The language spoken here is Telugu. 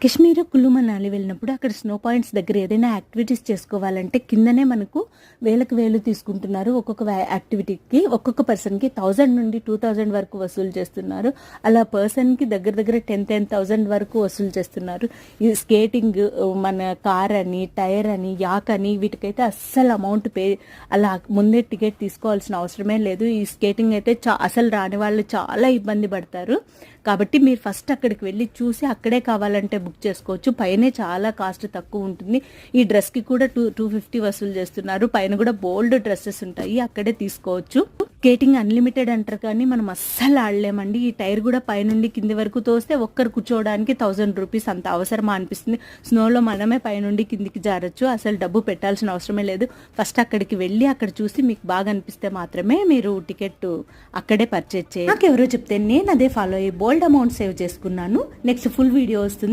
కాశ్మీర్ కుల్లు మనాలి వెళ్ళినప్పుడు అక్కడ స్నో పాయింట్స్ దగ్గర ఏదైనా యాక్టివిటీస్ చేసుకోవాలంటే కిందనే మనకు వేలకు వేలు తీసుకుంటున్నారు. ఒక్కొక్క యాక్టివిటీకి ఒక్కొక్క పర్సన్కి 1000 నుండి 2000 వరకు వసూలు చేస్తున్నారు. అలా పర్సన్కి దగ్గర దగ్గర 10,000 వరకు వసూలు చేస్తున్నారు. ఈ స్కేటింగ్, మన కార్ అని, టైర్ అని, యాక్ అని వీటికైతే అస్సలు అమౌంట్ అలా ముందే టికెట్ తీసుకోవాల్సిన అవసరమే లేదు. ఈ స్కేటింగ్ అయితే అసలు రాని వాళ్ళు చాలా ఇబ్బంది పడతారు. కాబట్టి మీరు ఫస్ట్ అక్కడికి వెళ్ళి చూసి అక్కడే కావాలంటే బుక్ చేసుకోవచ్చు. పైనే చాలా కాస్ట్ తక్కువ ఉంటుంది. ఈ డ్రెస్కి కూడా 250 వసూలు చేస్తున్నారు. పైన కూడా బోల్డ్ డ్రెస్సెస్ ఉంటాయి, అక్కడే తీసుకోవచ్చు. స్కేటింగ్ అన్లిమిటెడ్ అంటారు కానీ మనం అస్సలు ఆడలేమండి. ఈ టైర్ కూడా పైనుండి కింది వరకు తోస్తే ఒక్కరు కూర్చోవడానికి 1000 రూపీస్. అంత అవసరమా అనిపిస్తుంది. స్నోలో మనమే పైనుండి కిందికి జారచ్చు. అసలు డబ్బు పెట్టాల్సిన అవసరమే లేదు. ఫస్ట్ అక్కడికి వెళ్ళి అక్కడ చూసి మీకు బాగా అనిపిస్తే మాత్రమే మీరు టికెట్ అక్కడే పర్చేజ్ చేయాలి. నాకు ఎవరో చెప్తే నేను అదే ఫాలో అయ్యి బోల్డ్ అమౌంట్ సేవ్ చేసుకున్నాను. నెక్స్ట్ ఫుల్ వీడియో వస్తుంది.